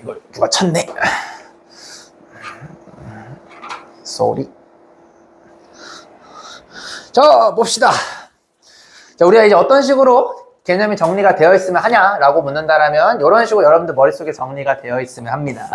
이걸 누가 쳤네. 쏘리. 자, 봅시다. 자, 우리가 이제 어떤 식으로 개념이 정리가 되어 있으면 하냐라고 묻는다라면 이런 식으로 여러분들 머릿속에 정리가 되어 있으면 합니다.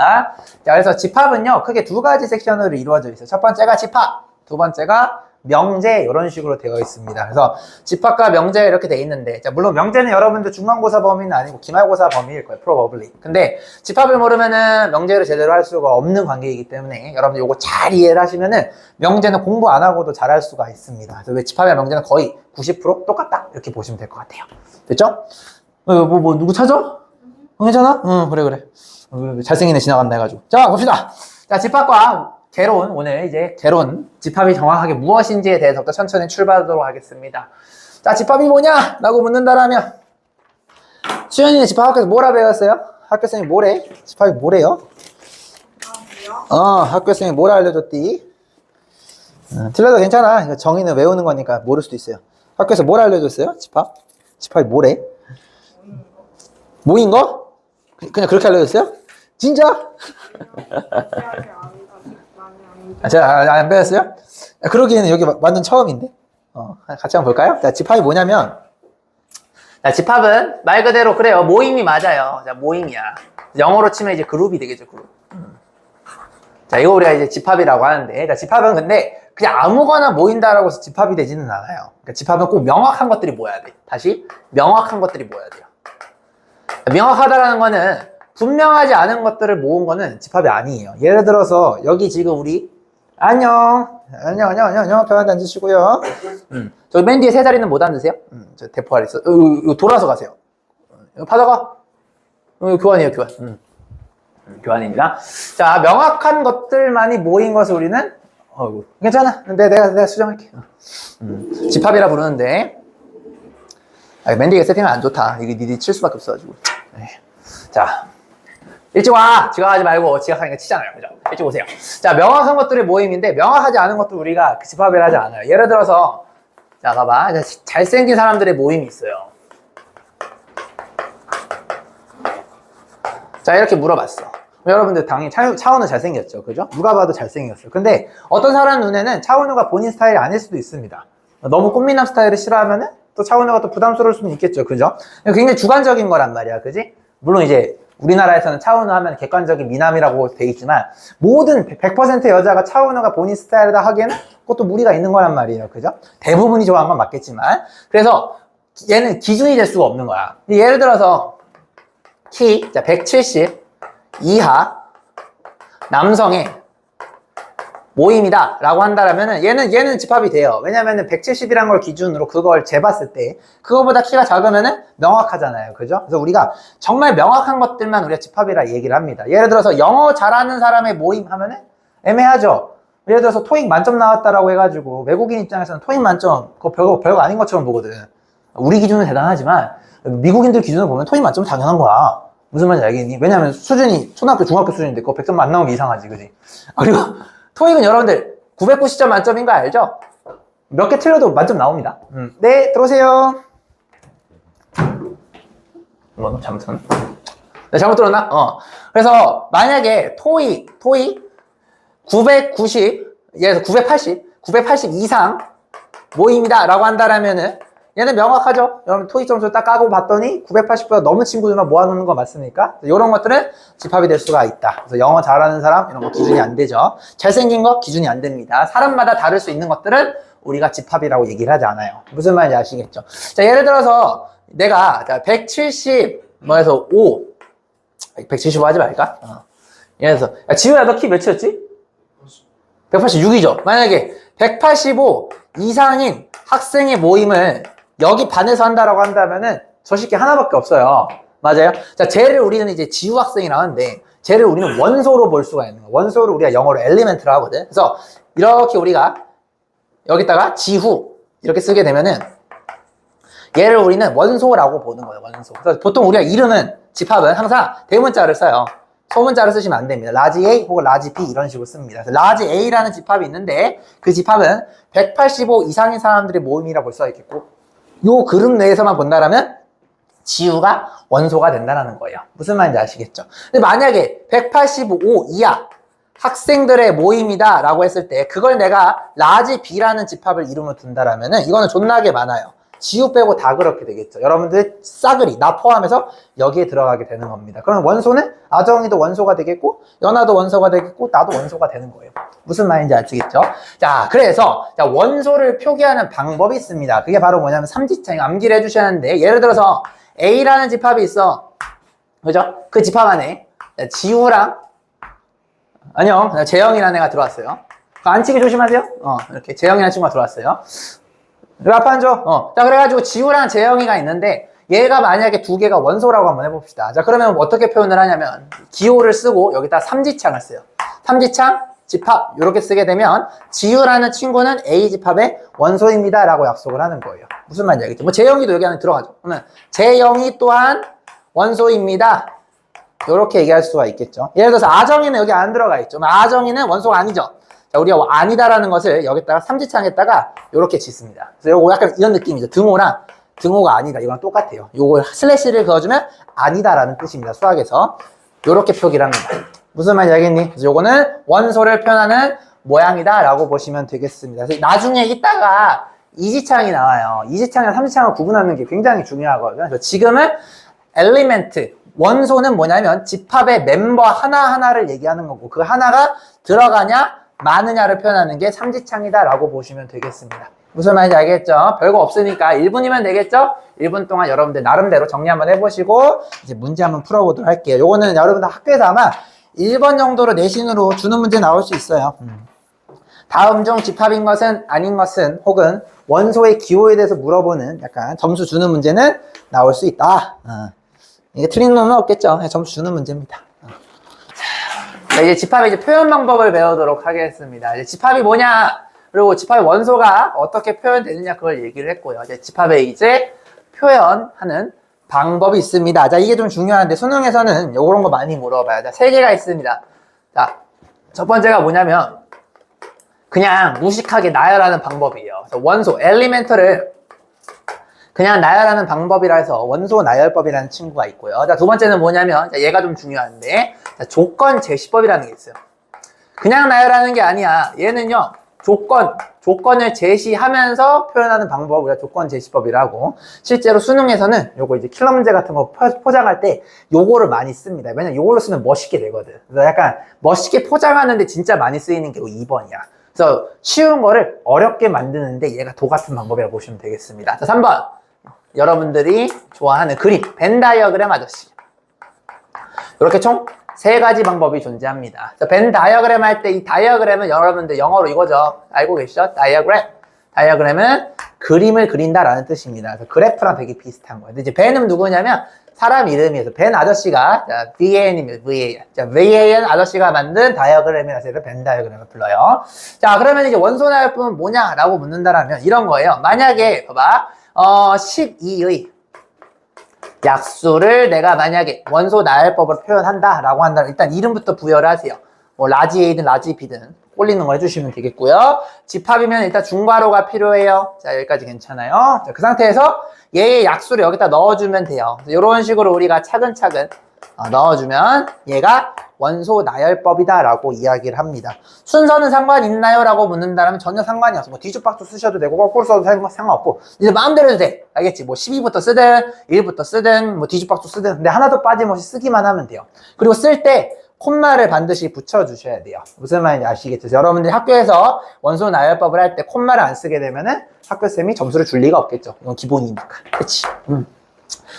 자, 그래서 집합은요 크게 두 가지 섹션으로 이루어져 있어요. 첫 번째가 집합, 두 번째가 명제, 이런 식으로 되어 있습니다. 그래서 집합과 명제 이렇게 돼 있는데, 자, 물론 명제는 여러분들 중간고사 범위는 아니고 기말고사 범위일 거예요. 프로버블리. 근데 집합을 모르면은 명제를 제대로 할 수가 없는 관계이기 때문에 여러분들 요거 잘 이해를 하시면은 명제는 공부 안 하고도 잘 할 수가 있습니다. 그래서 왜 집합이랑 명제는 거의 90% 똑같다, 이렇게 보시면 될 것 같아요. 됐죠? 누구 찾아? 괜찮아? 응, 그래. 잘생긴 애 지나간다 해가지고. 자, 봅시다. 자, 집합과 개론, 오늘 이제 개론, 집합이 정확하게 무엇인지에 대해서부터 천천히 출발하도록 하겠습니다. 자, 집합이 뭐냐? 라고 묻는다라면, 수현이는 집합 학교에서 뭐라 배웠어요? 학교생이 뭐래? 집합이 뭐래요? 학교생이 뭐라 알려줬디? 틀려도 괜찮아. 이거 정의는 외우는 거니까 모를 수도 있어요. 학교에서 뭐라 알려줬어요? 집합이 뭐래? 모인 거? 그냥 그렇게 알려줬어요? 진짜? 제가 안 배웠어요? 그러기에는 여기 완전 처음인데? 같이 한번 볼까요? 자, 집합이 뭐냐면, 자, 집합은 말 그대로 그래요. 모임이 맞아요. 자, 모임이야. 영어로 치면 이제 그룹이 되겠죠, 그룹. 자, 이거 우리가 이제 집합이라고 하는데, 자, 집합은 근데 그냥 아무거나 모인다라고 해서 집합이 되지는 않아요. 그러니까 집합은 꼭 명확한 것들이 모여야 돼. 다시, 명확한 것들이 모여야 돼요. 명확하다라는 거는 분명하지 않은 것들을 모은 거는 집합이 아니에요. 예를 들어서 여기 지금 우리 안녕 편하게 앉으시고요. 저기 맨 뒤에 세 자리는 못 앉으세요? 저 대포 아래 있어. 이거 돌아서 가세요. 받아가. 교환이에요, 교환. 교환입니다. 자, 명확한 것들만이 모인 것을 우리는 괜찮아. 내가 수정할게. 집합이라 부르는데, 맨 뒤에 세팅은 안 좋다. 이게 니들이 칠 수밖에 없어가지고. 자, 일찍 와! 지각하지 말고, 지각하니까 치잖아요. 그죠? 일찍 오세요. 자, 명확한 것들의 모임인데, 명확하지 않은 것들 우리가 집합을 하지 않아요. 예를 들어서, 자, 봐봐. 잘생긴 사람들의 모임이 있어요. 자, 이렇게 물어봤어. 여러분들 당연히 차은우 잘생겼죠. 그죠? 누가 봐도 잘생겼어요. 근데 어떤 사람 눈에는 차은우가 본인 스타일이 아닐 수도 있습니다. 너무 꽃미남 스타일을 싫어하면은 또 차은우가 또 부담스러울 수는 있겠죠. 그죠? 굉장히 주관적인 거란 말이야. 그지? 물론 이제 우리나라에서는 차은우 하면 객관적인 미남이라고 돼 있지만 모든 100% 여자가 차은우가 본인 스타일이다 하기에는 그것도 무리가 있는 거란 말이에요. 그죠? 대부분이 좋아하는 건 맞겠지만, 그래서 얘는 기준이 될 수가 없는 거야. 예를 들어서 키 170 이하 남성의 모임이다 라고 한다라면은 얘는 집합이 돼요. 왜냐면은 170이란 걸 기준으로 그걸 재봤을 때 그거보다 키가 작으면은 명확하잖아요. 그죠? 그래서 우리가 정말 명확한 것들만 우리가 집합이라 얘기를 합니다. 예를 들어서 영어 잘하는 사람의 모임 하면은 애매하죠. 예를 들어서 토익 만점 나왔다라고 해가지고 외국인 입장에서는 토익 만점 그거 별거 아닌 것처럼 보거든. 우리 기준은 대단하지만 미국인들 기준으로 보면 토익 만점은 당연한 거야. 무슨 말인지 알겠니? 왜냐면 수준이 초등학교, 중학교 수준인데 그거 100점 안 나온 게 이상하지, 그지? 그리고 토익은 여러분들 990점 만점인 거 알죠? 몇 개 틀려도 만점 나옵니다. 네, 들어오세요. 뭐 잘못 들었나? 네, 잘못 들었나? 그래서 만약에 토익 990, 예를 들어서 980 이상 모임이다 라고 한다라면은 얘는 명확하죠? 여러분 토익 점수 딱 까고 봤더니 980보다 넘은 친구들만 모아놓는 거 맞습니까? 이런 것들은 집합이 될 수가 있다. 그래서 영어 잘하는 사람 이런 거 기준이 안 되죠. 잘생긴 거 기준이 안 됩니다. 사람마다 다를 수 있는 것들은 우리가 집합이라고 얘기를 하지 않아요. 무슨 말인지 아시겠죠? 자, 예를 들어서 내가 170 뭐해서 5 175 하지 말까? 예를 들어서 야, 지우야 너 키 몇이었지? 186이죠. 만약에 185 이상인 학생의 모임을 여기 반에서 한다라고 한다면은 저 새끼 하나밖에 없어요. 맞아요? 자, 쟤를 우리는 이제 지우 학생이라고 하는데 쟤를 우리는 원소로 볼 수가 있는 거야. 원소를 우리가 영어로 엘리멘트로 하거든. 그래서 이렇게 우리가 여기다가 지후 이렇게 쓰게 되면은 얘를 우리는 원소라고 보는 거예요. 원소. 그래서 보통 우리가 이름은 집합은 항상 대문자를 써요. 소문자를 쓰시면 안 됩니다. 라지 A 혹은 라지 B 이런 식으로 씁니다. 그래서 라지 A라는 집합이 있는데 그 집합은 185 이상인 사람들의 모임이라고 볼 수가 있겠고 요 그룹 내에서만 본다라면 지우가 원소가 된다는 거예요. 무슨 말인지 아시겠죠? 근데 만약에 185 이하 학생들의 모임이다 라고 했을 때 그걸 내가 라지 B라는 집합을 이름으로 둔다라면은 이거는 존나게 많아요. 지우 빼고 다 그렇게 되겠죠. 여러분들 싸그리 나 포함해서 여기에 들어가게 되는 겁니다. 그럼 원소는 아정이도 원소가 되겠고 연아도 원소가 되겠고 나도 원소가 되는 거예요. 무슨 말인지 아시겠죠? 자, 그래서 원소를 표기하는 방법이 있습니다. 그게 바로 뭐냐면 삼지창 암기를 해주셔야 하는데 예를 들어서 A라는 집합이 있어. 그죠? 그 집합 안에 지우랑 안녕 재영이라는 애가 들어왔어요. 안 치기 조심하세요. 이렇게 재영이라는 친구가 들어왔어요. 그리고 앞에 앉아. 자, 그래가지고 지우랑 재영이가 있는데 얘가 만약에 두 개가 원소라고 한번 해봅시다. 자, 그러면 어떻게 표현을 하냐면 기호를 쓰고 여기다 삼지창을 써요. 삼지창 집합 이렇게 쓰게 되면 지우라는 친구는 A 집합의 원소입니다 라고 약속을 하는 거예요. 무슨 말인지 알겠죠? 뭐 재영이도 여기 안에 들어가죠. 그러면 재영이 또한 원소입니다 이렇게 얘기할 수가 있겠죠. 예를 들어서 아정이는 여기 안 들어가 있죠. 아정이는 원소가 아니죠. 자, 우리가 아니다라는 것을 여기다가 삼지창에다가 이렇게 짓습니다. 그래서 요거 약간 이런 느낌이죠. 등호랑 등호가 아니다. 이거랑 똑같아요. 요걸 슬래시를 그어주면 아니다라는 뜻입니다. 수학에서. 요렇게 표기를 합니다. 무슨 말인지 알겠니? 그래서 요거는 원소를 표현하는 모양이다라고 보시면 되겠습니다. 그래서 나중에 이따가 이지창이 나와요. 이지창이랑 삼지창을 구분하는 게 굉장히 중요하거든요. 그래서 지금은 엘리멘트, 원소는 뭐냐면 집합의 멤버 하나하나를 얘기하는 거고 그 하나가 들어가냐 많으냐를 표현하는 게 삼지창이다라고 보시면 되겠습니다. 무슨 말인지 알겠죠? 별거 없으니까 1분이면 되겠죠? 1분 동안 여러분들 나름대로 정리 한번 해보시고 이제 문제 한번 풀어보도록 할게요. 요거는 여러분들 학교에서 아마 1번 정도로 내신으로 주는 문제 나올 수 있어요. 다음 중 집합인 것은 아닌 것은 혹은 원소의 기호에 대해서 물어보는 약간 점수 주는 문제는 나올 수 있다. 이게 틀린 놈은 없겠죠? 점수 주는 문제입니다. 자, 이제 집합의 이제 표현 방법을 배우도록 하겠습니다. 이제 집합이 뭐냐, 그리고 집합의 원소가 어떻게 표현되느냐 그걸 얘기를 했고요. 이제 집합의 이제 표현하는 방법이 있습니다. 자, 이게 좀 중요한데 수능에서는 요런 거 많이 물어봐요. 자, 3개가 있습니다. 자, 첫 번째가 뭐냐면 그냥 무식하게 나열하는 방법이에요. 그래서 원소, 엘리멘터를 그냥 나열하는 방법이라 해서 원소 나열법이라는 친구가 있고요. 자, 두 번째는 뭐냐면 자, 얘가 좀 중요한데 자, 조건 제시법이라는 게 있어요. 그냥 나열하는 게 아니야. 얘는요 조건을 제시하면서 표현하는 방법을 우리가 조건 제시법이라고. 실제로 수능에서는 요거 이제 킬러 문제 같은 거 포장할 때 요거를 많이 씁니다. 왜냐면 요걸로 쓰면 멋있게 되거든. 그래서 약간 멋있게 포장하는데 진짜 많이 쓰이는 게 2번이야. 그래서 쉬운 거를 어렵게 만드는데 얘가 도 같은 방법이라고 보시면 되겠습니다. 자, 3번. 여러분들이 좋아하는 그림, 벤 다이어그램 아저씨. 이렇게 총 3가지 방법이 존재합니다. 벤 다이어그램 할 때 이 다이어그램은 여러분들 영어로 이거죠. 알고 계시죠? 다이어그램. 다이어그램은 그림을 그린다라는 뜻입니다. 그래서 그래프랑 되게 비슷한 거예요. 근데 이제 벤은 누구냐면 사람 이름이어서 벤 아저씨가 VAN입니다. VAN. 자, VAN 아저씨가 만든 다이어그램이라서 벤 다이어그램을 불러요. 자, 그러면 이제 원소 나열법은 뭐냐라고 묻는다라면 이런 거예요. 만약에 봐봐. 12의 약수를 내가 만약에 원소 나열법으로 표현한다 라고 한다면 일단 이름부터 부여를 하세요. 뭐 라지 A든 라지 B든 꼴리는 거 해주시면 되겠고요. 집합이면 일단 중괄호가 필요해요. 자, 여기까지 괜찮아요. 자, 그 상태에서 얘의 약수를 여기다 넣어주면 돼요. 이런 식으로 우리가 차근차근 넣어주면 얘가 원소 나열법이다 라고 이야기를 합니다. 순서는 상관 있나요? 라고 묻는다면 전혀 상관이 없어. 뭐 뒤죽박죽 쓰셔도 되고 거꾸로 써도 상관없고 이제 마음대로 해도 돼. 알겠지? 뭐 12부터 쓰든 1부터 쓰든 뭐 뒤죽박죽 쓰든 근데 하나도 빠짐없이 쓰기만 하면 돼요. 그리고 쓸 때 콤마를 반드시 붙여주셔야 돼요. 무슨 말인지 아시겠죠? 여러분들이 학교에서 원소 나열법을 할 때 콤마를 안 쓰게 되면은 학교쌤이 점수를 줄 리가 없겠죠. 이건 기본이니까. 그치?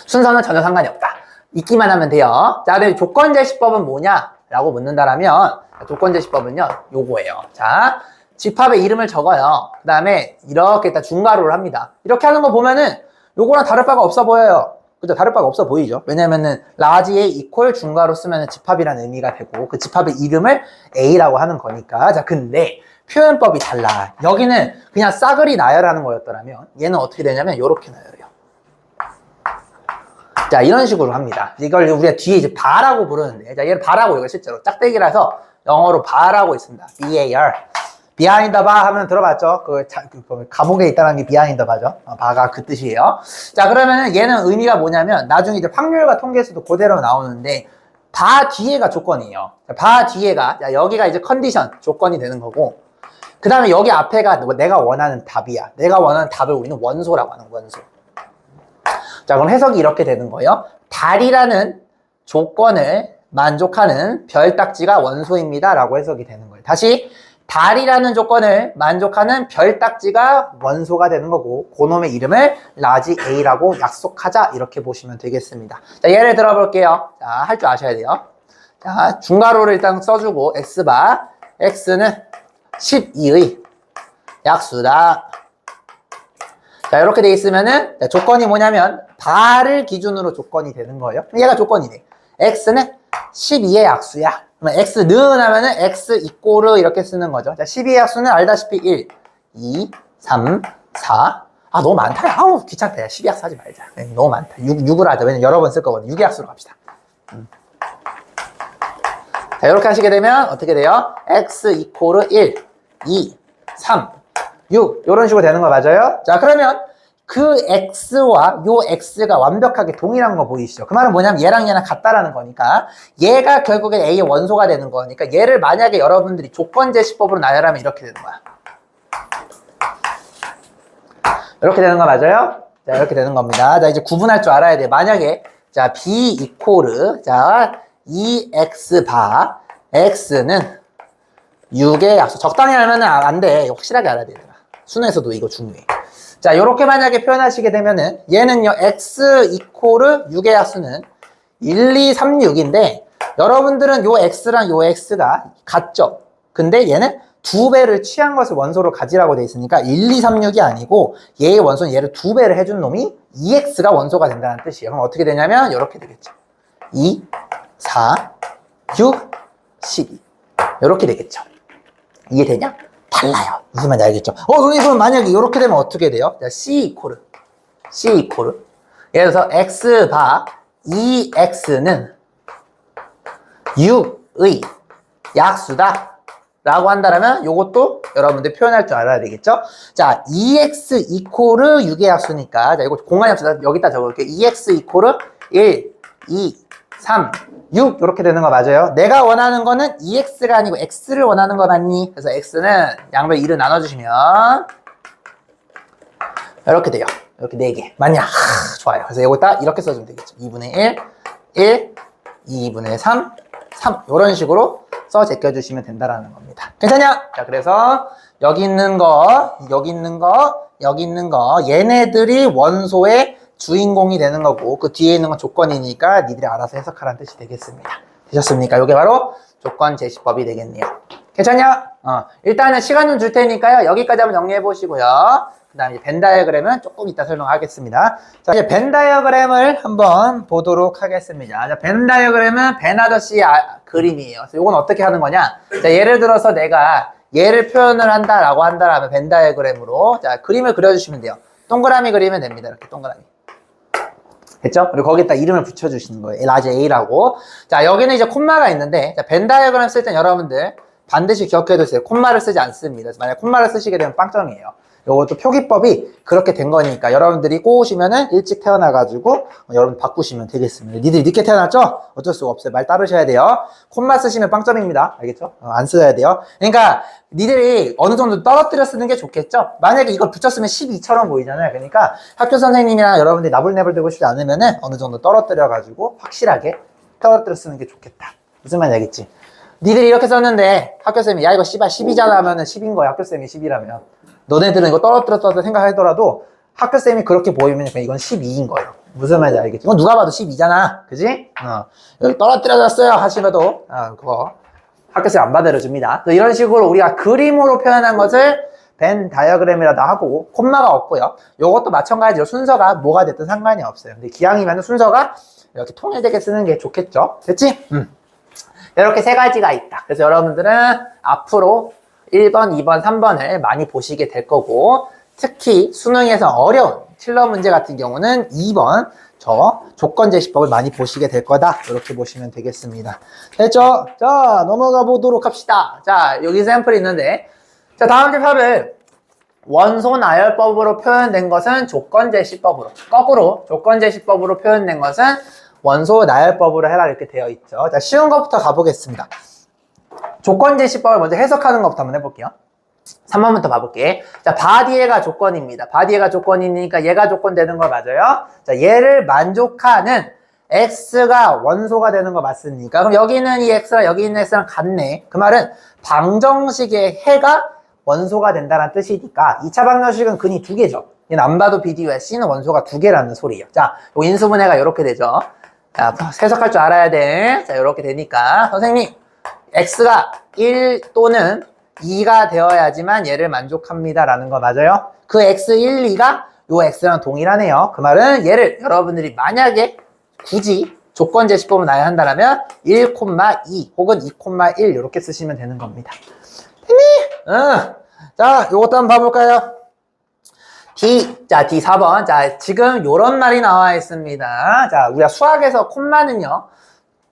순서는 전혀 상관이 없다. 있기만 하면 돼요. 자, 근데 조건 제시법은 뭐냐? 라고 묻는다라면 조건 제시법은요, 요거예요. 자, 집합의 이름을 적어요. 그 다음에 이렇게 일단 중괄호를 합니다. 이렇게 하는 거 보면은 요거랑 다를 바가 없어 보여요. 그죠? 다를 바가 없어 보이죠? 왜냐면은 라지에 이퀄 중괄호 쓰면은 집합이라는 의미가 되고 그 집합의 이름을 A라고 하는 거니까. 자, 근데 표현법이 달라. 여기는 그냥 싸그리 나열하는 거였더라면 얘는 어떻게 되냐면 요렇게 나열해요. 자, 이런 식으로 합니다. 이걸 우리가 뒤에 이제 바라고 부르는데, 자, 얘를 바라고 이거 실제로 짝대기라서 영어로 바라고 있습니다. BAR. behind the bar 하면 들어봤죠? 감옥에 있다는 게 behind the bar죠. 바가 그 뜻이에요. 자, 그러면은 얘는 의미가 뭐냐면 나중에 이제 확률과 통계수도 그대로 나오는데 바 뒤에가 조건이에요. 바 뒤에가 여기가 이제 컨디션 조건이 되는 거고 그 다음에 여기 앞에가 내가 원하는 답이야. 내가 원하는 답을 우리는 원소라고 하는 원소. 자, 그럼 해석이 이렇게 되는 거예요. 달이라는 조건을 만족하는 별딱지가 원소입니다 라고 해석이 되는 거예요. 다시 달이라는 조건을 만족하는 별딱지가 원소가 되는 거고 그놈의 이름을 라지 A라고 약속하자 이렇게 보시면 되겠습니다. 자, 예를 들어 볼게요. 자, 할 줄 아셔야 돼요. 자, 중괄호를 일단 써주고 X바 X는 12의 약수다. 자, 이렇게 돼 있으면은 조건이 뭐냐면 바를 기준으로 조건이 되는 거예요. 얘가 조건이네. X는 12의 약수야. 그러면 X는 하면은 X 이꼬르 이렇게 쓰는 거죠. 자, 12의 약수는 알다시피 1, 2, 3, 4. 아, 너무 많다. 아우, 귀찮다. 12의 약수 하지 말자. 너무 많다. 6을 하자. 왜냐면 여러 번 쓸 거거든. 6의 약수로 갑시다. 자, 이렇게 하시게 되면 어떻게 돼요? X 이꼬르 1, 2, 3, 6 이런 식으로 되는 거 맞아요? 자, 그러면 그 X와 요 X가 완벽하게 동일한 거 보이시죠? 그 말은 뭐냐면 얘랑 얘랑 같다라는 거니까 얘가 결국에 A의 원소가 되는 거니까 얘를 만약에 여러분들이 조건제시법으로 나열하면 이렇게 되는 거야. 이렇게 되는 거 맞아요? 자, 이렇게 되는 겁니다. 자, 이제 구분할 줄 알아야 돼. 만약에 자, B 이코르 자, 2X 바 X는 6의 약수. 적당히 알면 안 돼. 확실하게 알아야 되더라. 수능에서도 이거 중요해. 자, 요렇게 만약에 표현하시게 되면은 얘는요, X 이코르 6의 약수는 1, 2, 3, 6인데 여러분들은 요 X랑 요 X가 같죠? 근데 얘는 2배를 취한 것을 원소로 가지라고 돼 있으니까 1, 2, 3, 6이 아니고 얘의 원소는 얘를 2배를 해준 놈이 2X가 원소가 된다는 뜻이에요. 그럼 어떻게 되냐면 요렇게 되겠죠. 2, 4, 6, 12 요렇게 되겠죠. 이해되냐? 달라요. 무슨 말인지 알겠죠? 그럼 만약에 이렇게 되면 어떻게 돼요? 자, C 이코르. 예를 들어서 X 바 2X는 6의 약수다. 라고 한다면 요것도 여러분들 표현할 줄 알아야 되겠죠? 자, 2X 이코르 6의 약수니까 자, 이거 공간이 없어서 여기다 적어볼게요. 2X 이코르 1, 2, 3, 6 이렇게 되는 거 맞아요? 내가 원하는 거는 2x가 아니고 x를 원하는 거 맞니? 그래서 x는 양변 1을 나눠주시면 이렇게 돼요. 이렇게 4개 맞냐? 좋아요. 그래서 이거 딱 이렇게 써주면 되겠죠. 2분의 1, 1, 2분의 3, 3 이런 식으로 써 제껴주시면 된다라는 겁니다. 괜찮냐? 자, 그래서 여기 있는 거, 여기 있는 거, 여기 있는 거 얘네들이 원소의 주인공이 되는 거고 그 뒤에 있는 건 조건이니까 니들이 알아서 해석하라는 뜻이 되겠습니다. 되셨습니까? 이게 바로 조건 제시법이 되겠네요. 괜찮냐? 일단은 시간 좀 줄 테니까요. 여기까지 한번 정리해 보시고요. 그 다음에 벤 다이어그램은 조금 이따 설명하겠습니다. 자, 이제 벤 다이어그램을 한번 보도록 하겠습니다. 자, 벤 다이어그램은 벤 아저씨의 그림이에요. 그래서 이건 어떻게 하는 거냐? 자, 예를 들어서 내가 얘를 표현을 한다라고 한다라면 벤 다이어그램으로 자, 그림을 그려주시면 돼요. 동그라미 그리면 됩니다. 이렇게 동그라미. 됐죠? 그리고 거기다 이름을 붙여주시는 거예요. 라지 A라고. 자, 여기는 이제 콤마가 있는데, 자, 벤 다이어그램 쓸 땐 여러분들 반드시 기억해두세요. 콤마를 쓰지 않습니다. 만약 콤마를 쓰시게 되면 빵점이에요. 요것도 표기법이 그렇게 된 거니까 여러분들이 꼬우시면은 일찍 태어나가지고 여러분 바꾸시면 되겠습니다. 니들이 늦게 태어났죠? 어쩔 수가 없어요. 말 따르셔야 돼요. 콤마 쓰시면 빵점입니다. 알겠죠? 안 써야 돼요. 그러니까 니들이 어느 정도 떨어뜨려 쓰는 게 좋겠죠? 만약에 이걸 붙였으면 12처럼 보이잖아요. 그러니까 학교 선생님이랑 여러분들이 나불나불 되고 싶지 않으면은 어느 정도 떨어뜨려가지고 확실하게 떨어뜨려 쓰는 게 좋겠다. 무슨 말인지 알겠지? 니들이 이렇게 썼는데 학교쌤이 야 이거 씨발 10이잖아 하면은 10인 거야. 학교쌤이 10이라면. 너네들은 이거 떨어뜨렸다고 생각하더라도 학교쌤이 그렇게 보이면 이건 12인 거예요. 무슨 말인지 알겠지? 이건 누가 봐도 12잖아. 그지? 여기 떨어뜨려졌어요. 하시면도, 그거 학교쌤 안 받아줍니다. 이런 식으로 우리가 그림으로 표현한 것을 벤 다이어그램이라도 하고, 콤마가 없고요. 요것도 마찬가지로 순서가 뭐가 됐든 상관이 없어요. 근데 기왕이면 순서가 이렇게 통일되게 쓰는 게 좋겠죠? 됐지? 이렇게 세 가지가 있다. 그래서 여러분들은 앞으로 1번, 2번, 3번을 많이 보시게 될 거고 특히 수능에서 어려운 킬러 문제 같은 경우는 2번 저 조건제시법을 많이 보시게 될 거다. 이렇게 보시면 되겠습니다. 됐죠? 자, 넘어가 보도록 합시다. 자, 여기 샘플이 있는데 자, 다음 집합을 원소 나열법으로 표현된 것은 조건제시법으로, 거꾸로 조건제시법으로 표현된 것은 원소 나열법으로 해라 이렇게 되어 있죠. 자, 쉬운 것부터 가보겠습니다. 조건제시법을 먼저 해석하는 것부터 한번 해볼게요. 3번부터 봐볼게. 자, 바디에가 조건입니다. 바디에가 조건이니까 얘가 조건 되는 거 맞아요? 자, 얘를 만족하는 x가 원소가 되는 거 맞습니까? 그럼 여기 있는 이 x랑 여기 있는 x랑 같네. 그 말은 방정식의 해가 원소가 된다는 뜻이니까 2차 방정식은 근이 두 개죠. 얘는 안 봐도 BDU야. C는 원소가 두 개라는 소리예요. 자, 요 인수분해가 이렇게 되죠. 자, 해석할 줄 알아야 돼. 자, 이렇게 되니까 선생님 x가 1 또는 2가 되어야지만 얘를 만족합니다 라는 거 맞아요? 그 x1, 2가 요 x랑 동일하네요. 그 말은 얘를 여러분들이 만약에 굳이 조건제시법을 나야 한다면 1,2 혹은 2,1 이렇게 쓰시면 되는 겁니다. 됐니? 응. 자, 요것도 한번 봐볼까요? 자, D 4번. 자, 지금 요런 말이 나와 있습니다. 자, 우리가 수학에서 콤마는요.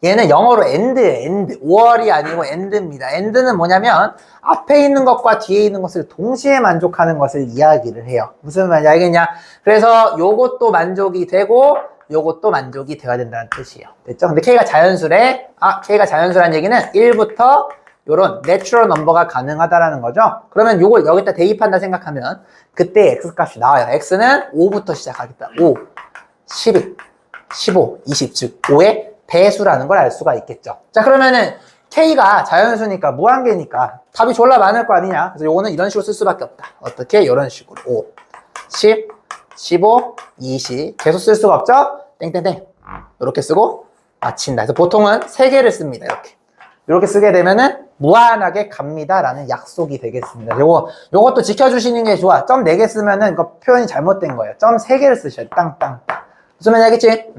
얘는 영어로 end. 5월이 아니고 end입니다. end는 뭐냐면 앞에 있는 것과 뒤에 있는 것을 동시에 만족하는 것을 이야기를 해요. 무슨 말인지 알겠냐? 그래서 요것도 만족이 되고 요것도 만족이 되어야 된다는 뜻이에요. 됐죠? 근데 K가 자연수래. K가 자연수라는 얘기는 1부터 요런 내추럴 넘버가 가능하다라는 거죠. 그러면 요걸 여기다 대입한다 생각하면 그때 X값이 나와요. X는 5부터 시작하겠다. 5, 12, 15, 20, 즉 5의 배수라는 걸 알 수가 있겠죠. 자, 그러면은 K가 자연수니까 무한계니까 답이 졸라 많을 거 아니냐. 그래서 요거는 이런 식으로 쓸 수밖에 없다. 어떻게? 이런 식으로 5, 10, 15, 20 계속 쓸 수가 없죠? 땡땡땡 이렇게 쓰고 마친다. 그래서 보통은 3개를 씁니다. 이렇게 쓰게 되면은 무한하게 갑니다라는 약속이 되겠습니다. 요것도 지켜주시는 게 좋아. 점 4개 쓰면은 이거 표현이 잘못된 거예요. 점 3개를 쓰셔야 돼. 땅땅땅. 무슨 말인지 알겠지?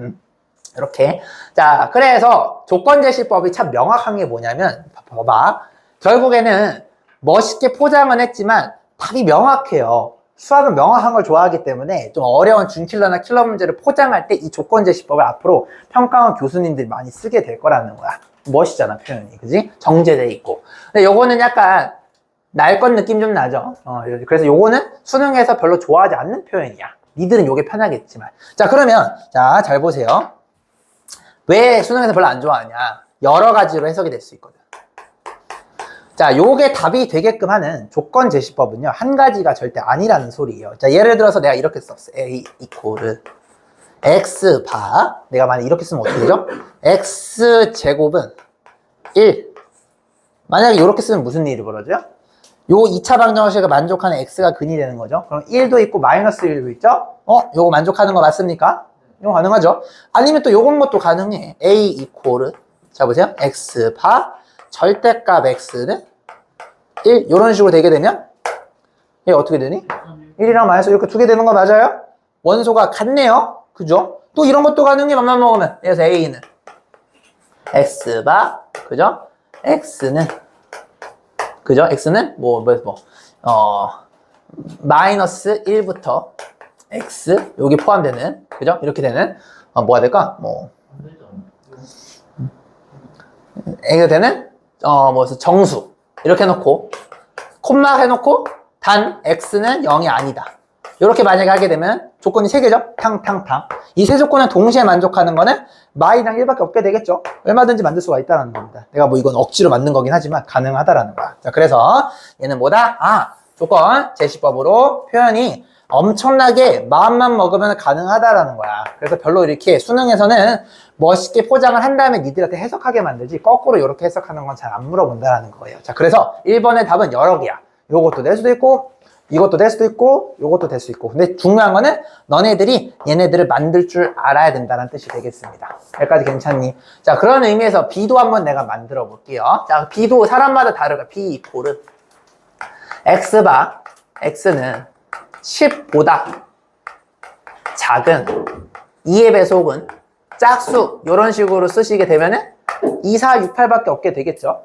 이렇게. 자, 그래서 조건제시법이 참 명확한 게 뭐냐면 봐봐. 결국에는 멋있게 포장은 했지만 답이 명확해요. 수학은 명확한 걸 좋아하기 때문에 좀 어려운 준킬러나 킬러 문제를 포장할 때 이 조건제시법을 앞으로 평가원 교수님들이 많이 쓰게 될 거라는 거야. 멋있잖아, 표현이. 그지? 정제돼 있고. 근데 요거는 약간 날 것 느낌 좀 나죠? 그래서 요거는 수능에서 별로 좋아하지 않는 표현이야. 니들은 요게 편하겠지만. 자, 그러면, 자, 잘 보세요. 왜 수능에서 별로 안 좋아하냐? 여러 가지로 해석이 될 수 있거든. 자, 요게 답이 되게끔 하는 조건제시법은요, 한 가지가 절대 아니라는 소리예요. 자, 예를 들어서 내가 이렇게 썼어. A 이코르 x 바. 내가 만약 이렇게 쓰면 어떻게 되죠? x 제곱은 1. 만약에 이렇게 쓰면 무슨 일이 벌어져요? 요 2차 방정식을 만족하는 x가 근이 되는 거죠. 그럼 1도 있고 마이너스 1도 있죠? 요거 만족하는 거 맞습니까? 이거 가능하죠? 아니면 또 요건 것도 가능해. A 이코르. 자, 보세요. x 바 절대값 x는 1 이런 식으로 되게 되면 얘 어떻게 되니? 1이랑 마이너스 이렇게 두 개 되는 거 맞아요? 원소가 같네요. 그죠? 또 이런 것도 가능해. 맘만 먹으면. 그래서 A는 x바 그죠? x는 그죠? x는 마이너스 1부터 x 여기 포함되는 그죠? 이렇게 되는 뭐가 될까? 이게 되는 정수 이렇게 해놓고 콤마 해놓고 단 x는 0이 아니다. 이렇게 만약에 하게 되면 조건이 3개죠? 탕탕탕. 이 세 조건을 동시에 만족하는 거는 마이랑 1밖에 없게 되겠죠? 얼마든지 만들 수가 있다는 겁니다. 내가 이건 억지로 만든 거긴 하지만 가능하다라는 거야. 자, 그래서 얘는 뭐다? 조건 제시법으로 표현이 엄청나게 마음만 먹으면 가능하다라는 거야. 그래서 별로 이렇게 수능에서는 멋있게 포장을 한 다음에 니들한테 해석하게 만들지 거꾸로 이렇게 해석하는 건 잘 안 물어본다라는 거예요. 자, 그래서 1번의 답은 여러 개야. 요것도 될 수도 있고 이것도 될 수도 있고 요것도 될 수 있고 근데 중요한 거는 너네들이 얘네들을 만들 줄 알아야 된다는 뜻이 되겠습니다. 여기까지 괜찮니? 자, 그런 의미에서 B도 한번 내가 만들어 볼게요. 자, B도 사람마다 다르가 B 이코르 X바 X는 10보다 작은 2의 배속은 짝수 이런 식으로 쓰시게 되면은 2, 4, 6, 8밖에 없게 되겠죠.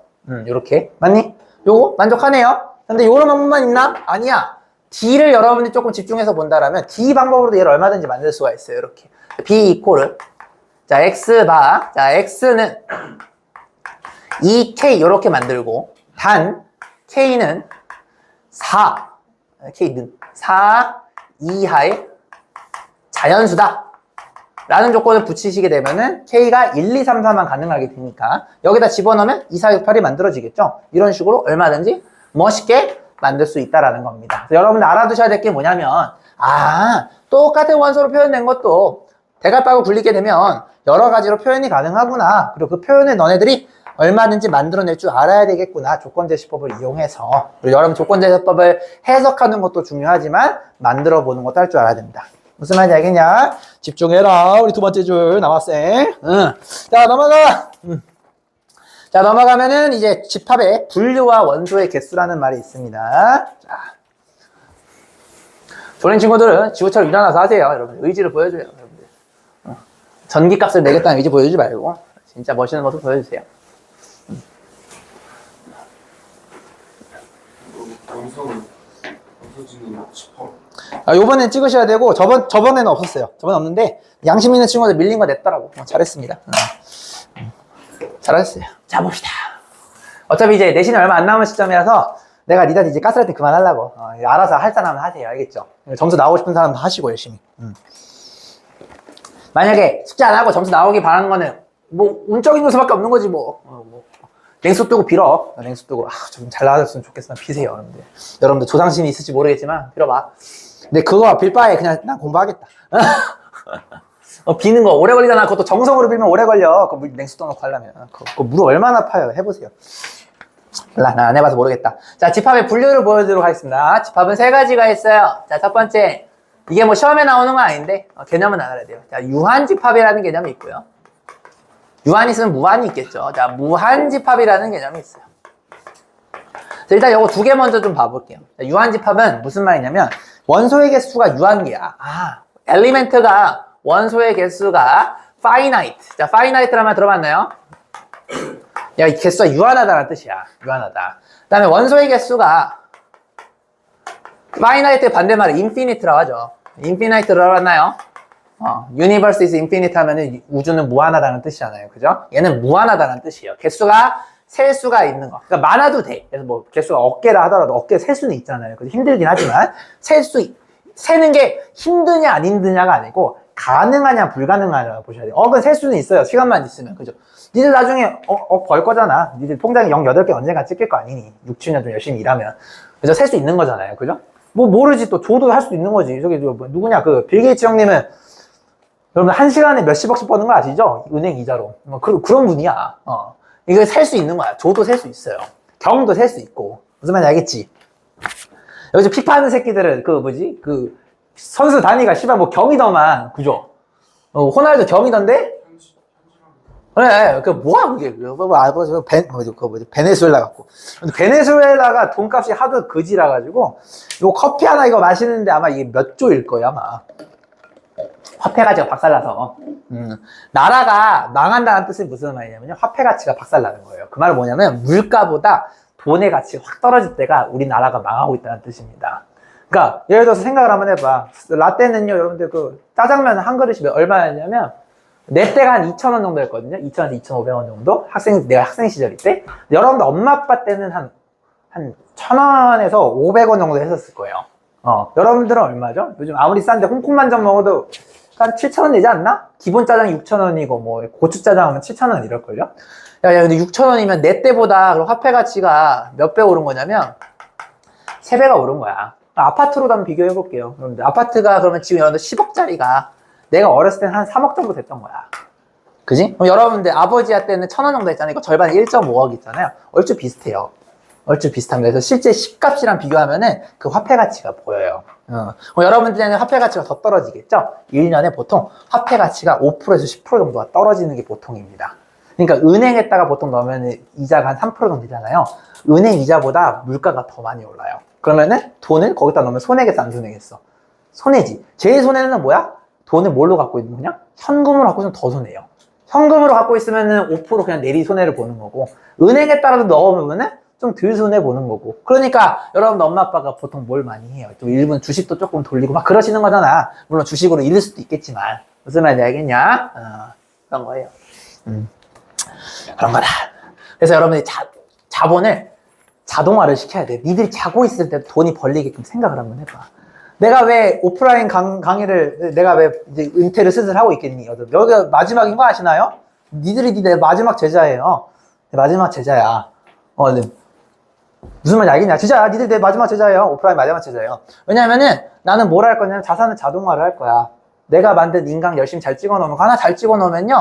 요렇게 맞니? 요거 만족하네요. 근데 요런 방법만 있나? 아니야. D를 여러분이 조금 집중해서 본다라면 D 방법으로도 얘를 얼마든지 만들 수가 있어요. 이렇게 B 이코르 자 X바 자 X는 2K 요렇게 만들고 단 K는 4 K는 4 이하의 자연수다 라는 조건을 붙이시게 되면은 K가 1, 2, 3, 4만 가능하게 되니까 여기다 집어넣으면 2, 4, 6, 8이 만들어지겠죠. 이런 식으로 얼마든지 멋있게 만들 수 있다라는 겁니다. 그래서 여러분들 알아두셔야 될 게 뭐냐면 똑같은 원소로 표현된 것도 대괄호로 굴리게 되면 여러 가지로 표현이 가능하구나. 그리고 그 표현을 너네들이 얼마든지 만들어낼 줄 알아야 되겠구나. 조건제시법을 이용해서. 그리고 여러분 조건제시법을 해석하는 것도 중요하지만 만들어보는 것도 할 줄 알아야 됩니다. 무슨 말인지 알겠냐? 집중해라. 우리 두 번째 줄 남았생. 자, 넘어가. 자, 넘어가면은 이제 집합의 분류와 원소의 개수라는 말이 있습니다. 자. 졸린 친구들은 지구처럼 일어나서 하세요. 여러분. 의지를 보여줘요. 여러분들. 전기값을 내겠다는 의지 보여주지 말고 진짜 멋있는 모습 보여주세요. 요번엔 찍으셔야 되고 저번에는 없었어요. 저번에 없는데 양심 있는 친구들 밀린 거 냈더라고. 잘했습니다. 잘하셨어요. 자, 봅시다. 어차피 이제 내신이 얼마 안 남은 시점이라서 내가 니들 이제 가스라이팅 그만하려고. 알아서 할 사람은 하세요. 알겠죠? 점수 나오고 싶은 사람도 하시고 열심히. 만약에 숙제 안 하고 점수 나오기 바라는 거는 뭐 운적인 요소밖에 없는 거지 뭐. 냉수 뜨고 빌어. 냉수 뜨고 좀 잘 나와줬으면 좋겠어. 비세요. 여러분들 조상심이 있을지 모르겠지만 빌어봐. 근데 그거 빌 바에 그냥 난 공부하겠다. 비는 거 오래 걸리잖아. 그것도 정성으로 빌면 오래 걸려. 그 냉수 떠놓고 하려면. 그거 물 얼마나 아파요. 해보세요. 몰라, 나 안 해봐서 모르겠다. 자, 집합의 분류를 보여드리도록 하겠습니다. 집합은 세 가지가 있어요. 자, 첫 번째. 이게 뭐 시험에 나오는 건 아닌데, 개념은 알아야 돼요. 자, 유한집합이라는 개념이 있고요. 유한이 있으면 무한이 있겠죠. 자, 무한집합이라는 개념이 있어요. 자, 일단 요거 두 개 먼저 좀 봐볼게요. 자, 유한집합은 무슨 말이냐면, 원소의 개수가 유한계야. 엘리멘트가, 원소의 개수가 finite. 자, finite라는 말 들어봤나요? 야, 이 개수가 유한하다는 뜻이야. 유한하다. 그 다음에 원소의 개수가 finite의 반대말은 infinite라고 하죠. infinite를 알았나요? universe is infinite 하면은 우주는 무한하다는 뜻이잖아요. 그죠? 얘는 무한하다는 뜻이에요. 개수가 셀 수가 있는 거. 그러니까 많아도 돼. 그래서 뭐 개수가 억개라 하더라도 억개 셀 수는 있잖아요. 그래서 힘들긴 하지만 세는 게 힘드냐 안 힘드냐가 아니고 가능하냐 불가능하냐 보셔야 돼요. 억은 셀 수는 있어요. 시간만 있으면. 그죠? 니들 나중에 벌 거잖아. 니들 통장에 0 8개 언젠가 찍힐 거 아니니. 6, 7년 좀 열심히 일하면. 그죠? 셀 수 있는 거잖아요. 그죠? 뭐 모르지 또 줘도 할 수도 있는 거지. 저기 누구냐 그 빌 게이츠 형님은 여러분 1시간에 몇십억씩 버는 거 아시죠? 은행 이자로. 그런 분이야. 이거 셀 수 있는 거야. 줘도 셀 수 있어요. 경도 셀 수 있고. 무슨 말인지 알겠지? 여기서 피파하는 새끼들은 그 선수 단위가 씨발 뭐 경이더만. 그죠? 호날두 경이던데? 그래, 뭐야, 그게. 베네수엘라 갖고. 베네수엘라가 돈값이 하도 그지라가지고, 요 커피 하나 이거 마시는데 아마 이게 몇 조일 거야, 아마. 화폐 가치가 박살나서. 나라가 망한다는 뜻은 무슨 말이냐면요. 화폐 가치가 박살나는 거예요. 그 말은 뭐냐면, 물가보다 돈의 가치가 확 떨어질 때가 우리나라가 망하고 있다는 뜻입니다. 그러니까, 예를 들어서 생각을 한번 해봐. 라떼는요, 여러분들 짜장면 한 그릇이 얼마였냐면, 내 때가 한 2,000원 정도였거든요. 2,000원에서 2,500원 정도? 내가 학생 시절일 때. 여러분들 엄마 아빠 때는 한 1,000원에서 500원 정도 했었을 거예요. 여러분들은 얼마죠? 요즘 아무리 싼데 홍콩만점 먹어도 한 7,000원 내지 않나? 기본 짜장이 6,000원이고, 뭐, 고추짜장 하면 7,000원 이럴걸요? 야, 근데 6,000원이면 내 때보다 그럼 화폐 가치가 몇 배 오른 거냐면, 3배가 오른 거야. 아파트로도 한번 비교해볼게요. 여러분들. 아파트가 그러면 지금 여러분들 10억짜리가 내가 어렸을 때는 한 3억 정도 됐던 거야. 그지? 그럼 여러분들 아버지한테 때는 1,000원 정도 했잖아요. 이거 절반에 1.5억 있잖아요. 얼추 비슷해요. 얼추 비슷합니다. 그래서 실제 집값이랑 비교하면은 그 화폐 가치가 보여요. 그럼 여러분들에는 화폐 가치가 더 떨어지겠죠? 1년에 보통 화폐 가치가 5%에서 10% 정도가 떨어지는 게 보통입니다. 그러니까 은행에다가 보통 넣으면 이자가 한 3% 정도 되잖아요. 은행 이자보다 물가가 더 많이 올라요. 그러면은 돈을 거기다 넣으면 손해겠어, 안 손해겠어? 손해지. 제일 손해는 뭐야? 돈을 뭘로 갖고 있는 거냐? 현금으로 갖고 있으면 더 손해요. 현금으로 갖고 있으면은 5% 그냥 내리 손해를 보는 거고, 은행에 따라서 넣으면은 좀 덜 손해 보는 거고. 그러니까 여러분 엄마 아빠가 보통 뭘 많이 해요? 또 일본 주식도 조금 돌리고 막 그러시는 거잖아. 물론 주식으로 잃을 수도 있겠지만 무슨 말인지 알겠냐? 그런 거예요. 그런 거다. 그래서 여러분들이 자본을 자동화를 시켜야 돼. 니들이 자고 있을 때 돈이 벌리게끔 생각을 한번 해봐. 내가 왜 오프라인 강의를 내가 왜 이제 은퇴를 슬슬 하고 있겠니? 여기가 마지막인 거 아시나요? 니들이 내 마지막 제자예요. 내 마지막 제자야. 네. 무슨 말인지 알겠냐? 진짜 니들 내 마지막 제자예요. 오프라인 마지막 제자예요. 왜냐면은 나는 뭘 할 거냐면 자산을 자동화를 할 거야. 내가 만든 인강 열심히 잘 찍어 놓으면 하나 잘 찍어 놓으면요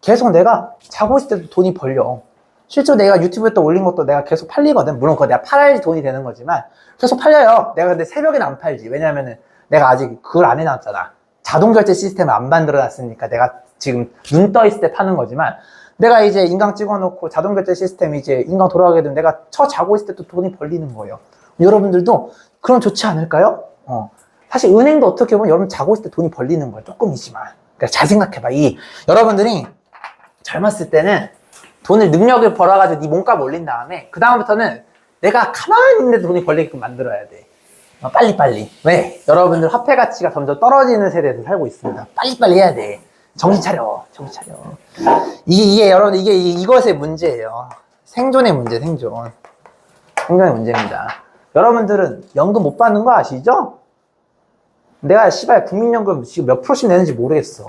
계속 내가 자고 있을 때도 돈이 벌려. 실제로 내가 유튜브에 또 올린 것도 내가 계속 팔리거든. 물론 그거 내가 팔아야지 돈이 되는 거지만 계속 팔려요. 내가 근데 새벽에는 안 팔지. 왜냐면은 내가 아직 그걸 안 해놨잖아. 자동결제 시스템을 안 만들어놨으니까 내가 지금 눈 떠 있을 때 파는 거지만 내가 이제 인강 찍어놓고 자동결제 시스템이 이제 인강 돌아가게 되면 내가 자고 있을 때 또 돈이 벌리는 거예요. 여러분들도 그럼 좋지 않을까요? 사실 은행도 어떻게 보면 여러분 자고 있을 때 돈이 벌리는 거예요. 조금이지만. 그러니까 잘 생각해봐. 여러분들이 젊었을 때는 돈을 능력을 벌어가지고 네 몸값 올린 다음에 그 다음부터는 내가 가만히 있는데 돈이 벌리게끔 만들어야 돼. 빨리빨리. 왜? 여러분들 화폐 가치가 점점 떨어지는 세대에서 살고 있습니다. 빨리빨리 해야 돼. 정신 차려. 정신 차려. 이게 여러분 이것의 문제예요. 생존의 문제, 생존의 문제입니다. 여러분들은 연금 못 받는 거 아시죠? 내가 씨발 국민연금 지금 몇 프로씩 내는지 모르겠어.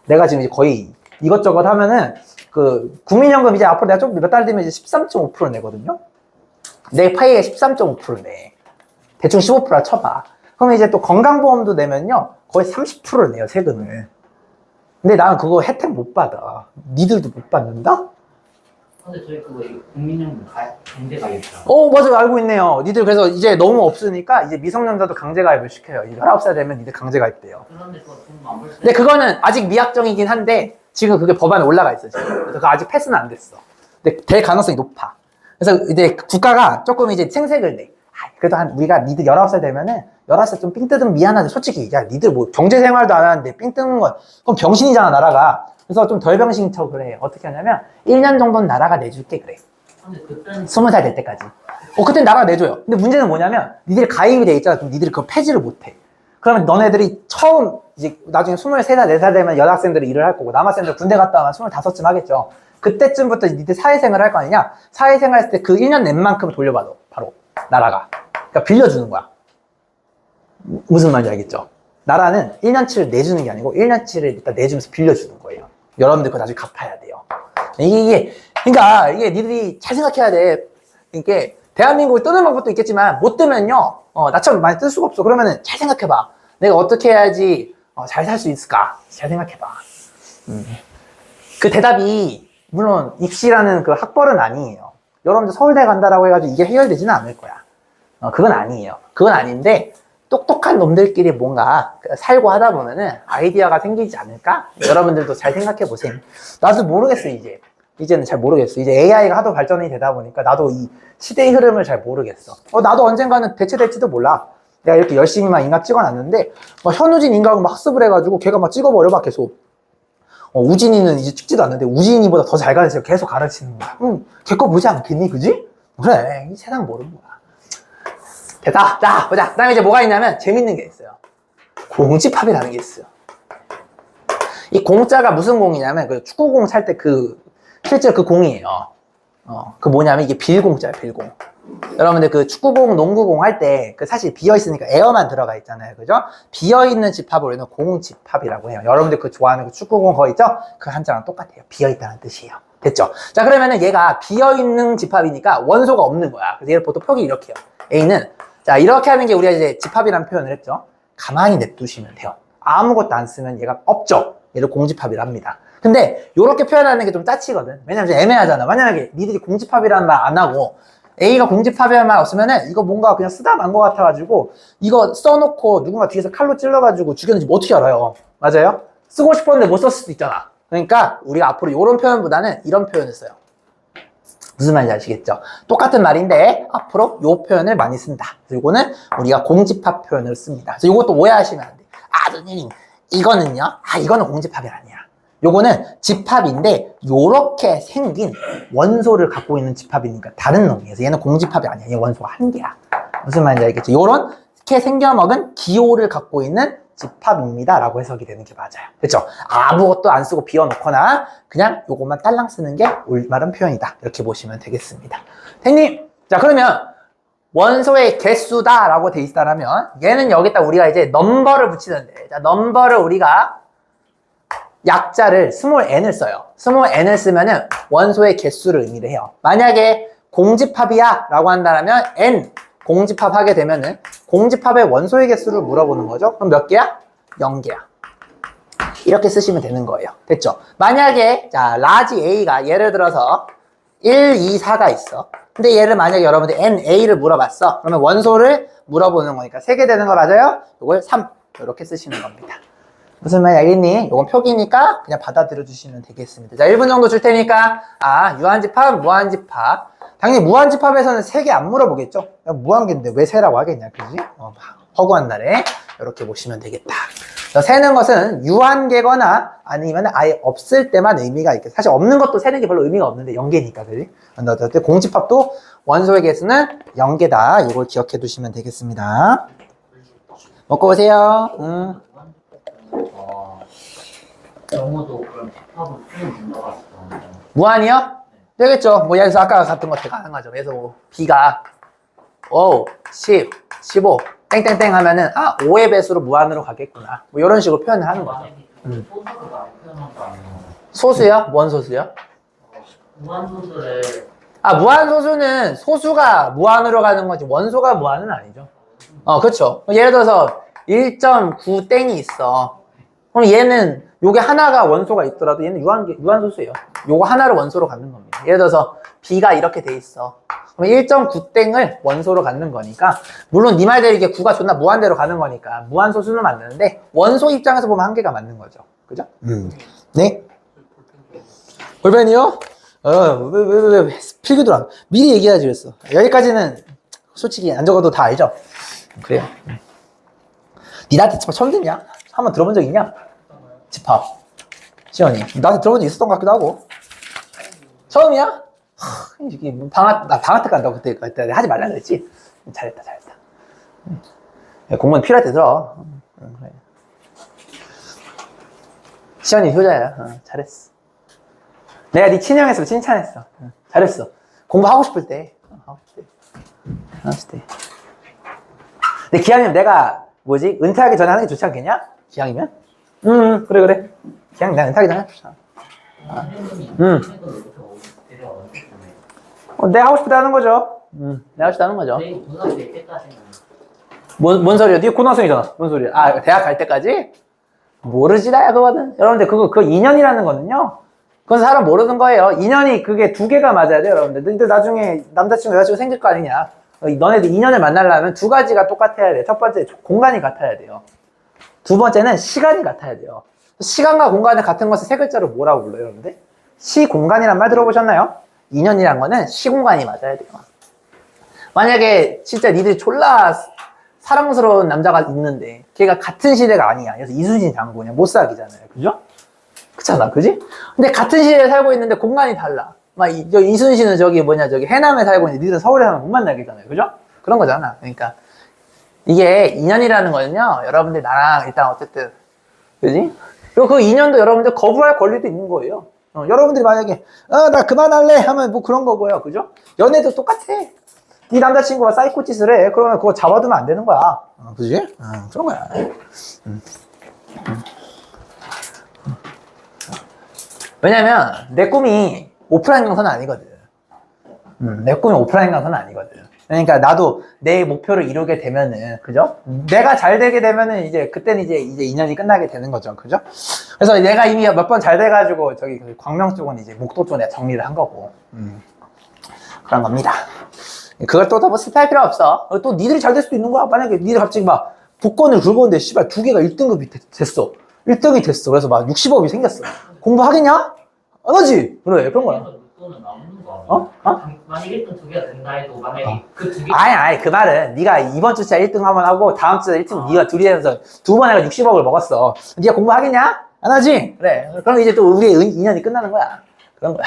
내가 지금 이제 거의 이것저것 하면은 그 국민연금 이제 앞으로 내가 좀 몇 달 뒤면 이제 13.5% 내거든요. 내 파이가 13.5% 내. 대충 15%라 쳐봐. 그러면 이제 또 건강보험도 내면요 거의 30%를 내요, 세금을. 근데 나는 그거 혜택 못 받아. 니들도 못 받는다? 근데 저희 그거 국민연금 강제 가입이라고. 맞아요. 알고 있네요. 니들 그래서 이제 너무 없으니까 이제 미성년자도 강제 가입을 시켜요. 19살 되면 니들 강제 가입돼요. 그런데 그거 돈안 벌 때. 근데 그거는 아직 미약정이긴 한데 지금 그게 법안에 올라가 있어 지금. 그래서 그거 아직 패스는 안 됐어. 근데 될 가능성이 높아. 그래서 이제 국가가 조금 이제 생색을 내. 그래도 우리가 니들 19살 되면은 19살 좀 삥 뜯으면 미안하지. 솔직히 야 니들 뭐 경제생활도 안 하는데 삥 뜯는 건 그럼 병신이잖아 나라가. 그래서 좀 덜 병신 척을 해. 어떻게 하냐면 1년 정도는 나라가 내줄게 그래. 근데 그때는 20살 될 때까지. 그땐 나라가 내줘요. 근데 문제는 뭐냐면 니들이 가입이 돼 있잖아. 그럼 니들이 그거 폐지를 못해. 그러면 너네들이 처음 이제 나중에 23살, 4살 되면 여학생들이 일을 할 거고 남학생들 군대 갔다 오면 25쯤 하겠죠. 그때쯤부터 니들 사회생활 할 거 아니냐? 사회생활 했을 때 그 1년 낸 만큼 돌려받아. 바로 나라가. 그러니까 빌려주는 거야. 무슨 말인지 알겠죠? 나라는 1년치를 내주는 게 아니고 1년치를 일단 내주면서 빌려주는 거예요. 여러분들 그거 나중에 갚아야 돼요. 그러니까 이게 니들이 잘 생각해야 돼. 이게 대한민국을 뜨는 방법도 있겠지만 못 뜨면요 나처럼 많이 뜰 수가 없어. 그러면은 잘 생각해봐. 내가 어떻게 해야지 잘 살 수 있을까? 잘 생각해봐. 그 대답이 물론 입시라는 그 학벌은 아니에요. 여러분들 서울대 간다라고 해가지고 이게 해결되지는 않을 거야. 그건 아니에요. 그건 아닌데 똑똑한 놈들끼리 뭔가 살고 하다 보면은 아이디어가 생기지 않을까? 여러분들도 잘 생각해 보세요. 나도 모르겠어 이제는 잘 모르겠어. 이제 AI가 하도 발전이 되다 보니까 나도 이 시대의 흐름을 잘 모르겠어. 나도 언젠가는 대체될지도 몰라. 내가 이렇게 열심히 막 인강 찍어놨는데 현우진 인강을 막 학습을 해가지고 걔가 막 찍어버려 막 계속. 우진이는 이제 찍지도 않는데 우진이보다 더 잘 가르치고 계속 가르치는 거야. 걔 거 보지 않겠니, 그지? 그래, 이 세상 모르는 거야. 됐다. 자, 보자. 그 다음에 이제 뭐가 있냐면 재밌는 게 있어요. 공집합이라는 게 있어요. 이 공자가 무슨 공이냐면 그 축구공 찰 때 실제 그 공이에요. 그 뭐냐면 이게 빌공자예요, 빌공. 여러분들 그 축구공, 농구공 할 때 그 사실 비어있으니까 에어만 들어가 있잖아요. 그죠? 비어있는 집합을 우리는 공집합이라고 해요. 여러분들 그 좋아하는 그 축구공 거 있죠? 그 한자랑 똑같아요. 비어있다는 뜻이에요. 됐죠? 자, 그러면은 얘가 비어있는 집합이니까 원소가 없는 거야. 그래서 얘를 보통 표기 이렇게 해요. A는 자, 이렇게 하는 게 우리가 이제 집합이라는 표현을 했죠. 가만히 냅두시면 돼요. 아무것도 안 쓰면 얘가 없죠. 얘를 공집합이라 합니다. 근데 이렇게 표현하는 게 좀 짜치거든. 왜냐면 좀 애매하잖아. 만약에 니들이 공집합이라는 말 안 하고 A가 공집합이라는 말 없으면은 이거 뭔가 그냥 쓰다 만 것 같아가지고 이거 써놓고 누군가 뒤에서 칼로 찔러가지고 죽였는지 뭐 어떻게 알아요? 맞아요? 쓰고 싶었는데 못 썼을 수도 있잖아. 그러니까 우리가 앞으로 이런 표현보다는 이런 표현을 써요. 무슨 말인지 아시겠죠? 똑같은 말인데 앞으로 이 표현을 많이 쓴다. 그래서 이거는 우리가 공집합 표현을 씁니다. 그래서 이것도 오해하시면 안 돼. 선생님 이거는요? 이거는 공집합이 아니야. 요거는 집합인데 요렇게 생긴 원소를 갖고 있는 집합이니까 다른 놈이에요. 그래서 얘는 공집합이 아니야. 얘 원소가 한 개야. 무슨 말인지 알겠죠? 요렇게 생겨먹은 기호를 갖고 있는 집합입니다 라고 해석이 되는 게 맞아요. 그렇죠? 아무것도 안 쓰고 비워놓거나 그냥 요것만 딸랑 쓰는 게 올바른 표현이다. 이렇게 보시면 되겠습니다. 선생님 자, 그러면 원소의 개수다라고 돼 있다라면 얘는 여기다 우리가 이제 넘버를 붙이는데, 자, 넘버를 우리가 약자를 스몰 n을 써요. 스몰 n을 쓰면은 원소의 개수를 의미를 해요. 만약에 공집합이야 라고 한다면 n 공집합 하게 되면은 공집합의 원소의 개수를 물어보는 거죠. 그럼 몇 개야? 0개야. 이렇게 쓰시면 되는 거예요. 됐죠? 만약에 자 라지 A가 예를 들어서 1, 2, 4가 있어. 근데 얘를 만약에 여러분들 NA를 물어봤어. 그러면 원소를 물어보는 거니까 3개 되는 거 맞아요? 이걸 3 이렇게 쓰시는 겁니다. 무슨 말인지 알겠니? 이건 표기니까 그냥 받아들여 주시면 되겠습니다. 자, 1분 정도 줄 테니까 유한집합, 무한집합. 당연히 무한집합에서는 3개 안 물어보겠죠? 무한계인데 왜 세라고 하겠냐, 그지? 허구한 날에 이렇게 보시면 되겠다. 세는 것은 유한계거나 아니면 아예 없을 때만 의미가 있겠다. 사실 없는 것도 세는 게 별로 의미가 없는데 0개니까, 그지? 어쨌든 공집합도 원소의 개수는 0개다. 이걸 기억해 두시면 되겠습니다. 먹고 오세요. 영어도 그럼 집합을 푸는 문제가 있어. 무한이요? 되겠죠. 뭐 여기서 아까 같은 거 대가는 거죠. 그래서 뭐 B가 5, 10, 15 땡땡땡 하면은 5의 배수로 무한으로 가겠구나. 뭐 이런 식으로 표현을 하는 거죠. 소수를 많이 표현한 거 아니에요? 소수요? 뭔 소수요? 무한소수를 무한소수는 소수가 무한으로 가는 거지 원소가 무한은 아니죠. 그렇죠. 예를 들어서 1.9 땡이 있어. 그럼 얘는 요게 하나가 원소가 있더라도 얘는 유한소수예요. 요거 하나를 원소로 갖는 겁니다. 예를 들어서 B가 이렇게 돼 있어. 그럼 1.9 땡을 원소로 갖는 거니까 물론 네 말대로 이게 9가 존나 무한대로 가는 거니까 무한소수는 맞는데 원소 입장에서 보면 한계가 맞는 거죠. 그죠? 네? 볼펜이요? 왜 필기도랑 미리 얘기하지 그랬어. 여기까지는 솔직히 안 적어도 다 알죠? 그래요. 니 나한테 집합 처음 듣냐? 한번 들어본 적 있냐? 집합. 시연이. 나한테 들어본 적 있었던 것 같기도 하고. 처음이야? 나 방학 때 간다고 그때 하지 말라 그랬지? 잘했다. 공무원 필요할 때 들어. 그래. 시연이 효자야. 잘했어. 내가 네 친형에서 칭찬했어. 잘했어. 공부하고 싶을 때. 하고 싶을 때. 근데 기왕이면 내가 은퇴하기 전에 하는 게 좋지 않겠냐? 기왕이면? 그래. 기왕 내가 은퇴하기 전에 좋잖아. 내가 하고 싶을 때 하는 거죠. 내가 하고 싶을 때 하는 거죠. 고등학교 때까지는 뭔 소리야? 네가 고등학생이잖아. 뭔 소리야? 대학 갈 때까지? 모르지, 나야, 그거는. 여러분들, 그거 2년이라는 거는요. 그건 사람 모르는 거예요. 2년이 그게 2개가 맞아야 돼요, 여러분들. 근데 나중에 남자친구, 여자친구 생길 거 아니냐. 너네들 2년을 만나려면 2가지가 똑같아야 돼. 첫 번째, 공간이 같아야 돼요. 두 번째는 시간이 같아야 돼요. 시간과 공간이 같은 것을 3글자로 뭐라고 불러요, 여러분들? 시공간이란 말 들어보셨나요? 2년이란 거는 시공간이 맞아야 돼요. 만약에 진짜 니들이 졸라 사랑스러운 남자가 있는데 걔가 같은 시대가 아니야. 그래서 이순신 장군이야. 못 사귀잖아요. 그죠? 그렇잖아. 그지? 근데 같은 시대에 살고 있는데 공간이 달라. 이순신은 저기 해남에 살고 있는데 니들은 서울에 살면 못 만나겠잖아요. 그죠? 그런 거잖아. 그러니까 이게 2년이라는 거는요. 여러분들 나랑 일단 어쨌든 그지? 그리고 그 2년도 여러분들 거부할 권리도 있는 거예요. 여러분들이 만약에 나 그만할래 하면 뭐 그런 거고요. 그죠? 연애도 똑같아. 네 남자친구가 사이코 짓을 해. 그러면 그거 잡아두면 안 되는 거야. 그지? 그런 거야. 왜냐면 내 꿈이 오프라인 강사는 아니거든. 내 꿈이 오프라인 강사는 아니거든. 그러니까 나도 내 목표를 이루게 되면은, 그죠? 내가 잘 되게 되면은 그때는 이제 2년이 끝나게 되는 거죠. 그죠? 그래서 내가 이미 몇 번 잘 돼가지고 저기 광명 쪽은 이제 목도 쪽에 내가 정리를 한 거고. 그런 겁니다. 그걸 또 뭐 스타일 필요 없어. 또 니들이 잘 될 수도 있는 거야. 만약에 니들 갑자기 막 복권을 긁었는데 씨발 2개가 1등급이 됐어. 1등이 됐어. 그래서 막 60억이 생겼어. 공부하겠냐? 안 하지. 그래, 그런 거야. 또는 남는 거 아니야? 만약 1등 2개가 된다 해도 만약에 그 2개 아니 그 말은 네가 이번 주차 1등 한번 하고 다음 주차 1등 네가 둘이 해서 2번 해가 60억을 먹었어. 네가 공부하겠냐? 안 하지. 그래. 그럼 이제 또 우리의 인연이 끝나는 거야. 그런 거야.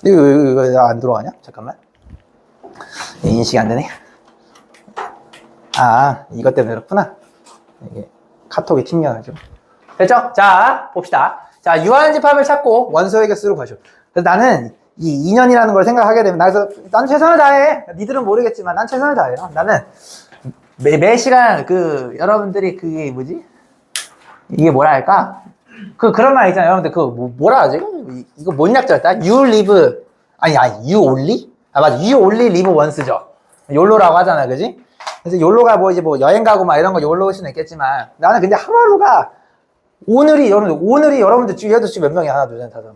이거 안 들어가냐? 잠깐만. 인식이 안 되네. 이것 때문에 그렇구나. 이게 카톡이 튕겨가지고. 됐죠? 자, 봅시다. 자, 유한집합을 찾고 원소의 개수를 구하죠. 그래서 나는 이 2년이라는 걸 생각하게 되면, 난 최선을 다해. 니들은 모르겠지만, 난 최선을 다해요. 나는 매 시간, 여러분들이 그게 뭐지? 이게 뭐라 할까? 그런 말 있잖아요. 여러분들, 뭐라 하지? 이거 뭔 약자였다? You live, you only? 맞아. You only live once죠. 욜로라고 하잖아. 그지? 그래서 욜로가 여행 가고 막 이런 거 욜로일 수는 있겠지만, 나는 근데 하루하루가, 오늘이 여러분들 얘도 지금 몇 명이야? 하나, 둘, 셋, 다섯.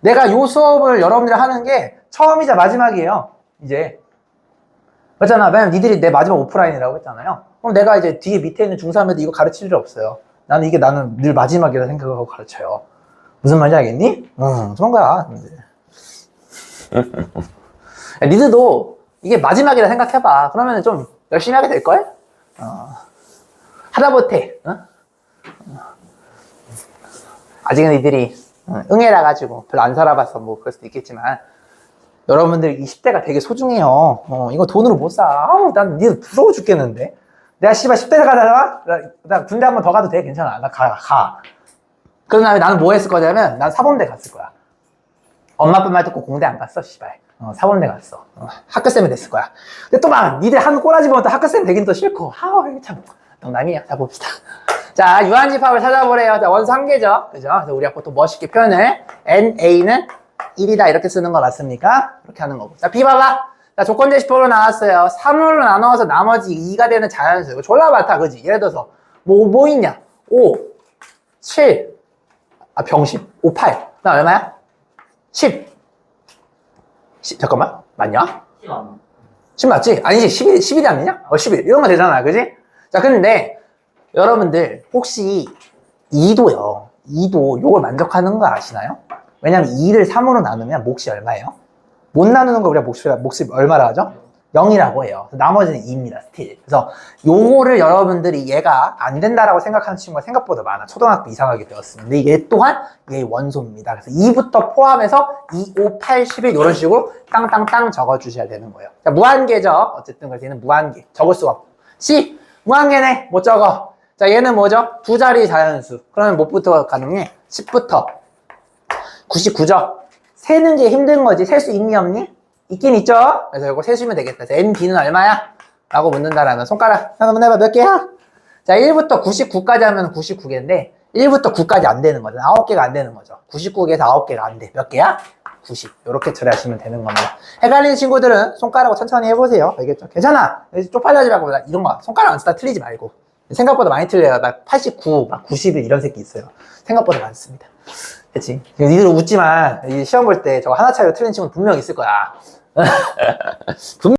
내가 요 수업을 여러분들이 하는 게 처음이자 마지막이에요. 이제. 맞잖아. 왜냐면 니들이 내 마지막 오프라인이라고 했잖아요. 그럼 내가 이제 뒤에 밑에 있는 중3애들 이거 가르칠 일 없어요. 나는 늘 마지막이라 생각하고 가르쳐요. 무슨 말인지 알겠니? 그런 거야. 야, 니들도 이게 마지막이라 생각해봐. 그러면 좀 열심히 하게 될걸? 하다못해, 아직은 니들이 응애라 가지고 별로 안 살아봐서 뭐 그럴 수도 있겠지만, 여러분들 20대가 되게 소중해요. 이거 돈으로 못 사. 난 니들 부러워 죽겠는데. 내가 씨발 10대 가다가 나 군대 한 번 더 가도 돼? 괜찮아. 나 가. 그런 다음에 나는 뭐 했을 거냐면, 난 사범대 갔을 거야. 엄마 아빠 말 듣고 공대 안 갔어, 씨발. 사범대 갔어. 학교쌤이 됐을 거야. 근데 또 막 니들 한 꼬라지 보면 또 학교쌤 되긴 또 싫고. 이게 참 농담이야. 자, 봅시다. 자, 유한집합을 찾아보래요. 자, 원수 한 개죠. 그죠? 그래서 우리가 또 멋있게 표현을 NA는 1이다 이렇게 쓰는 거 맞습니까? 이렇게 하는 거고. 자, B 봐봐. 자, 조건제시법으로 나왔어요. 3으로 나눠서 나머지 2가 되는 자연수. 이거 졸라 많다, 그지? 예를 들어서 뭐 있냐? 5, 7, 병신. 5, 8. 나 얼마야? 10. 잠깐만. 맞냐? 10 맞지? 아니지. 11이 아니냐? 11. 이런 거 되잖아. 그지? 자, 근데 여러분들 혹시 2도요. 2도 요걸 만족하는 거 아시나요? 왜냐면 2를 3으로 나누면 몫이 얼마예요? 못 나누는 거 우리가 몫이 얼마라 하죠? 0이라고 해요. 나머지는 2입니다. 스틸. 그래서 요거를 여러분들이 얘가 안 된다라고 생각하는 친구가 생각보다 많아. 초등학교 이상하게 되었습니다. 근데 얘 또한 얘의 원소입니다. 그래서 2부터 포함해서 2, 5, 8, 11 이런 식으로 땅땅땅 적어주셔야 되는 거예요. 자, 무한계죠. 어쨌든 그래서 얘는 무한계. 적을 수가 없고. C, 무한계네. 못 적어. 자, 얘는 뭐죠? 두 자리 자연수. 그러면 뭐부터 가능해? 10부터 99죠? 세는 게 힘든 거지. 셀 수 있니 없니? 있긴 있죠? 그래서 이거 세시면 되겠다. 자, NB는 얼마야? 라고 묻는다라면 손가락 한번 해봐. 몇 개야? 자, 1부터 99까지 하면 99개인데 1부터 9까지 안 되는 거죠. 9개가 안 되는 거죠. 99개에서 9개가 안 돼. 몇 개야? 90. 이렇게 처리하시면 되는 겁니다. 헷갈리는 친구들은 손가락으로 천천히 해보세요. 알겠죠? 괜찮아. 쪽팔려지 말고 이런 거 손가락 안 쓰다 틀리지 말고. 생각보다 많이 틀려요. 막 89, 막 91 이런 새끼 있어요. 생각보다 많습니다. 그치? 니들 웃지만 시험 볼 때 저거 하나 차이로 틀린 친구는 분명 있을 거야. 분명